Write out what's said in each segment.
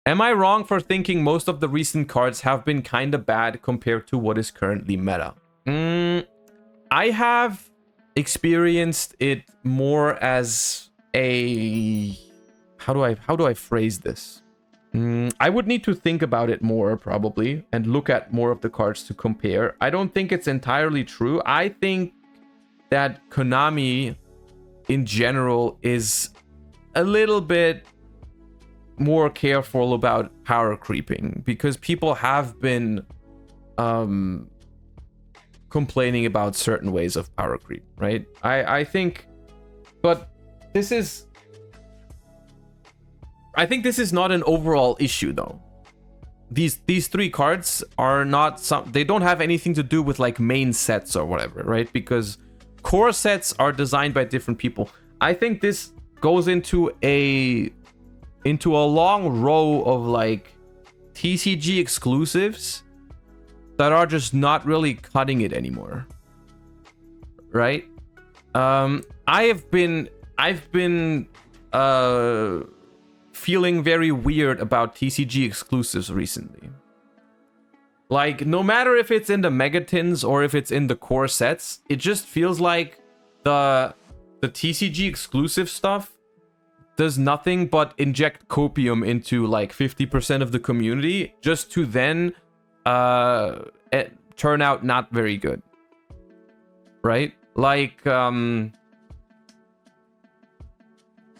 Am I wrong for thinking most of the recent cards have been kind of bad compared to what is currently meta? I have experienced it more as a... How do I phrase this? I would need to think about it more, probably, and look at more of the cards to compare. I don't think it's entirely true. I think that Konami, in general, is a little bit more careful about power creeping, because people have been complaining about certain ways of power creep, right? I think... But this is... I think this is not an overall issue, though. These three cards are not some... They don't have anything to do with, like, main sets or whatever, right? Because core sets are designed by different people. I think this goes into a long row of, like, TCG exclusives that are just not really cutting it anymore, right? I've been feeling very weird about TCG exclusives recently. Like, no matter if it's in the megatins or if it's in the core sets, it just feels like the TCG exclusive stuff does nothing but inject copium into like 50% of the community, just to then turn out not very good, right? Like,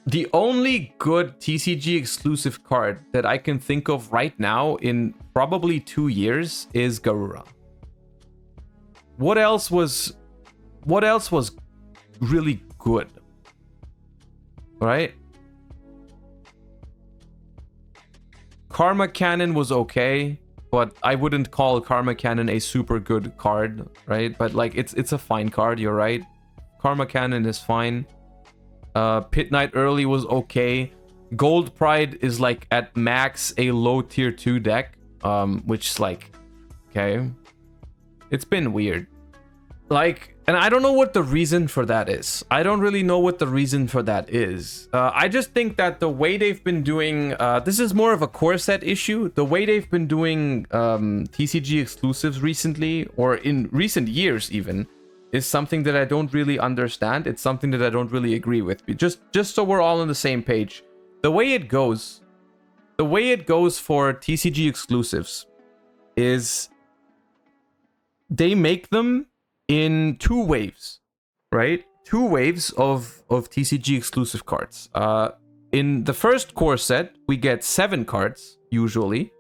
the only good TCG exclusive card that I can think of right now in probably 2 years is Garura. What else was really good, right? Karma Cannon was okay, but I wouldn't call Karma Cannon a super good card, right? But like, it's a fine card, you're right. Karma Cannon is fine. Pit Knight early was okay. Gold Pride is like at max a low tier 2 deck, which is like, okay. It's been weird. Like, and I don't know what the reason for that is. I don't really know what the reason for that is. I just think that the way they've been doing, this is more of a core set issue. The way they've been doing TCG exclusives recently, or in recent years even, is something that I don't really understand. It's something that I don't really agree with. Just so we're all on the same page. The way it goes for TCG exclusives is they make them in 2 waves, right? 2 waves of TCG exclusive cards. In the first core set, we get 7 cards, usually,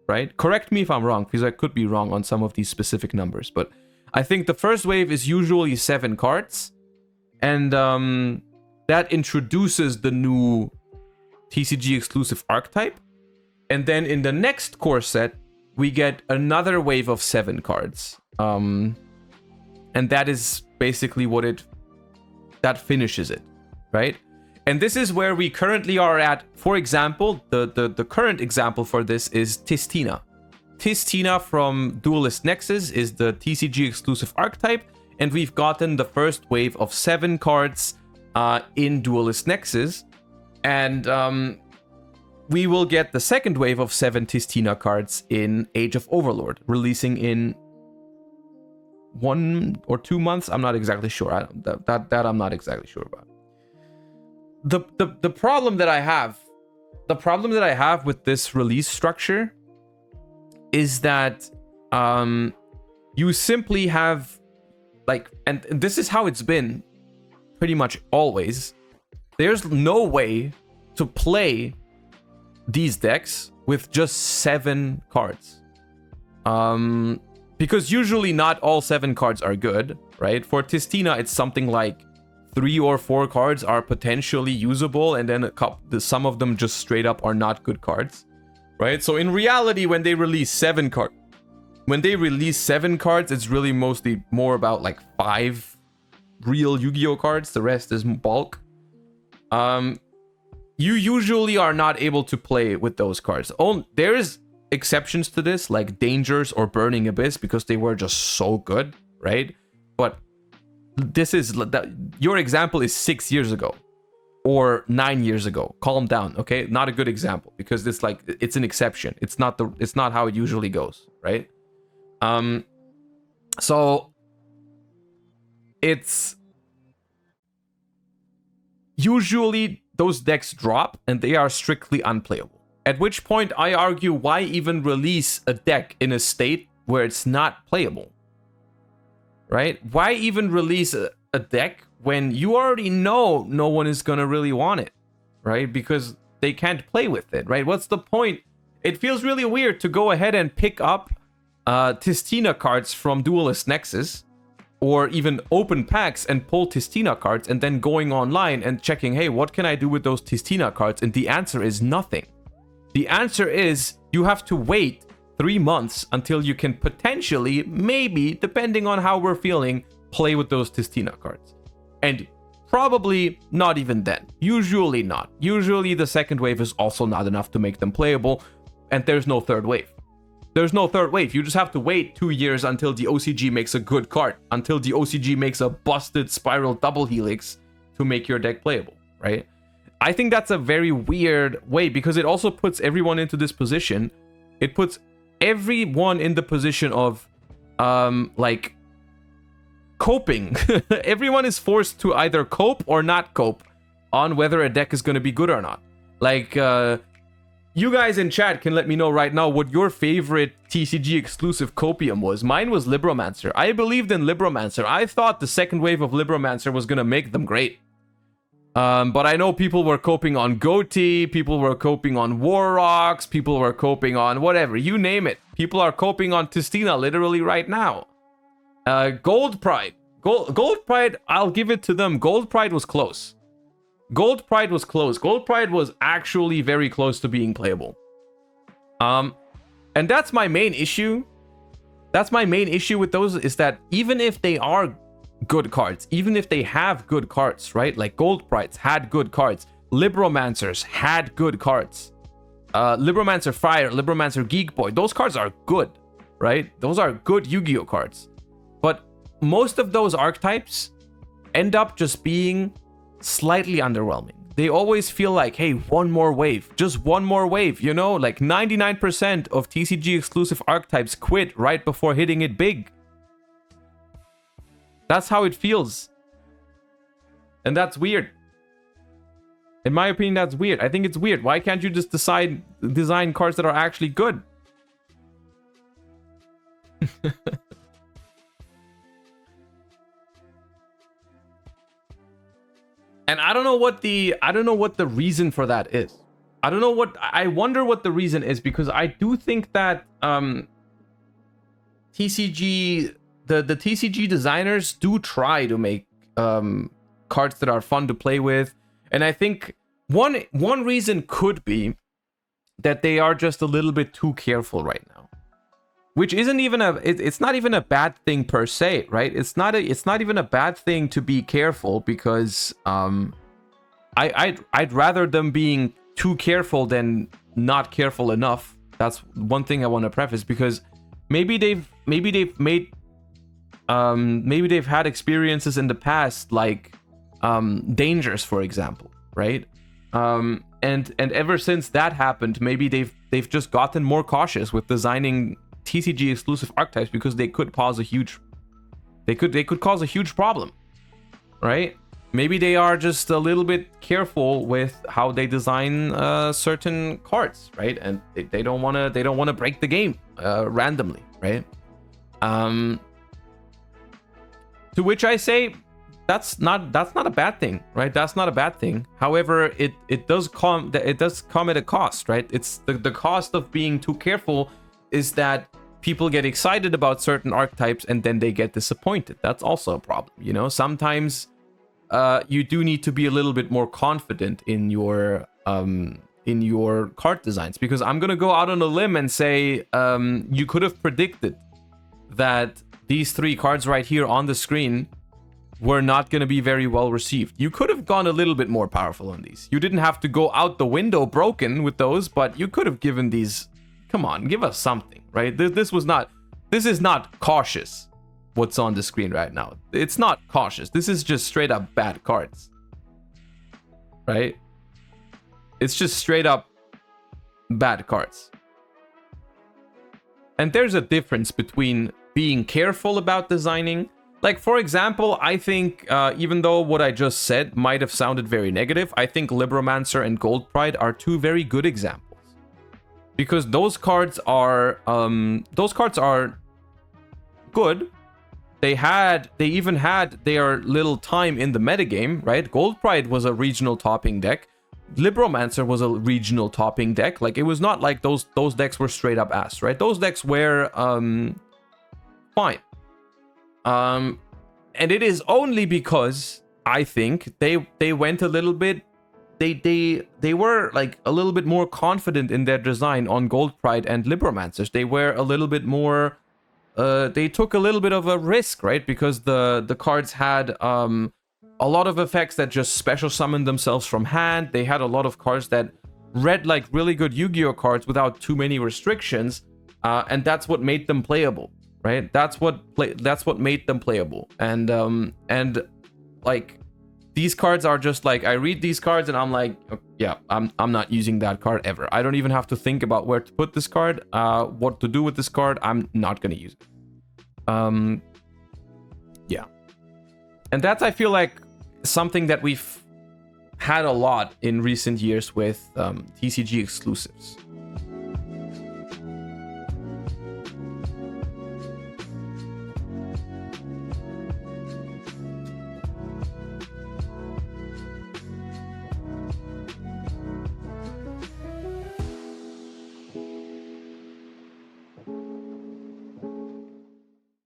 right? Correct me if I'm wrong, because I could be wrong on some of these specific numbers, but I think the first wave is usually 7 cards, and that introduces the new TCG exclusive archetype. And then in the next core set, we get another wave of 7 cards. And that is basically that finishes it, right? And this is where we currently are at. For example, the current example for this is Tistina. Tistina from Duelist Nexus is the TCG exclusive archetype, and we've gotten the first wave of 7 cards in Duelist Nexus, and we will get the second wave of 7 Tistina cards in Age of Overlord, releasing in 1 or 2 months. I'm not exactly sure. That I'm not exactly sure about. The problem that I have with this release structure is that you simply have, like, and this is how it's been pretty much always. There's no way to play these decks with just 7 cards. Because usually not all 7 cards are good, right? For Tistina, it's something like 3 or 4 cards are potentially usable, and then some of them just straight up are not good cards. Right? So in reality, when they release 7 cards, it's really mostly more about like 5 real Yu-Gi-Oh cards. The rest is bulk. You usually are not able to play with those cards. There's exceptions to this, like Dangers or Burning Abyss, because they were just so good, right? But this is your example is 6 years ago, or 9 years ago. Calm down, okay? Not a good example because it's an exception. It's not how it usually goes, right? So it's usually those decks drop and they are strictly unplayable. At which point I argue, why even release a deck in a state where it's not playable? Right? Why even release a deck when you already know no one is gonna really want it, right? Because they can't play with it, right? What's the point? It feels really weird to go ahead and pick up Tistina cards from Duelist Nexus, or even open packs and pull Tistina cards and then going online and checking, hey, what can I do with those Tistina cards? And the answer is nothing. The answer is you have to wait 3 months until you can potentially, maybe, depending on how we're feeling, play with those Tistina cards. And probably not even then. Usually not. Usually the second wave is also not enough to make them playable, and there's no third wave. There's no third wave. You just have to wait 2 years until the OCG makes a good card, until the OCG makes a busted Spiral Double Helix to make your deck playable, right? I think that's a very weird way because it also puts everyone into this position. It puts everyone in the position of like coping. Everyone is forced to either cope or not cope on whether a deck is going to be good or not. Like you guys in chat can let me know right now what your favorite TCG exclusive copium was. Mine was Libromancer. I believed in Libromancer. I thought the second wave of Libromancer was going to make them great. But I know people were coping on Goatee, people were coping on War Rocks, people were coping on whatever, you name it. People are coping on Tistina literally right now. Gold Pride. Gold Pride, I'll give it to them. Gold Pride was close. Gold Pride was close. Gold Pride was actually very close to being playable. And that's my main issue. That's my main issue with those, is that even if they are good cards, even if they have good cards, right? Like Gold Prides had good cards. Libromancers had good cards. Libromancer Fire, Libromancer Geek Boy, those cards are good, right? Those are good Yu-Gi-Oh cards. But most of those archetypes end up just being slightly underwhelming. They always feel like, hey, one more wave, just one more wave, you know? Like 99% of TCG exclusive archetypes quit right before hitting it big. That's how it feels. And that's weird. In my opinion, that's weird. I think it's weird. Why can't you just design cards that are actually good? And I don't know what the reason for that is. I wonder what the reason is, because I do think that TCG, the TCG designers do try to make cards that are fun to play with. And I think one reason could be that they are just a little bit too careful right now. Which isn't even it's not even a bad thing per se, right? It's not even a bad thing to be careful, because I'd rather them being too careful than not careful enough. That's one thing I want to preface, because maybe they've had experiences in the past, like Dangers, for example, right? And ever since that happened, maybe they've just gotten more cautious with designing TCG exclusive archetypes, because they could cause a huge problem, right? Maybe they are just a little bit careful with how they design certain cards, right? And they don't want to break the game randomly, right? To which I say, that's not a bad thing, right? That's not a bad thing. However, it does come at a cost, right? It's the cost of being too careful is that people get excited about certain archetypes and then they get disappointed. That's also a problem, you know? Sometimes you do need to be a little bit more confident in your card designs, because I'm gonna go out on a limb and say you could have predicted that these 3 cards right here on the screen were not going to be very well received. You could have gone a little bit more powerful on these. You didn't have to go out the window broken with those, but you could have given these, come on, give us something, right? This is not cautious, what's on the screen right now. It's not cautious. This is just straight up bad cards. right? It's just straight up bad cards. And there's a difference between being careful about designing. Like, for example, I think, even though what I just said might have sounded very negative, I think Libromancer and Gold Pride are two very good examples. Because those cards are good. They even had their little time in the metagame, right? Gold Pride was a regional topping deck. Libromancer was a regional topping deck. Like, it was not like those decks were straight up ass, right? Those decks were fine. And it is only because I think they went a little bit, they were like a little bit more confident in their design on Gold Pride and Libromancers. They were a little bit more they took a little bit of a risk, right? Because the cards had a lot of effects that just special summoned themselves from hand. They had a lot of cards that read like really good Yu-Gi-Oh cards without too many restrictions, and that's what made them playable, right? That's what made them playable. And like, these cards are just like, I read these cards and I'm like, yeah, I'm not using that card ever. I don't even have to think about where to put this card, what to do with this card. I'm not gonna use it. Yeah. And that's, I feel like, something that we've had a lot in recent years with TCG Exclusives.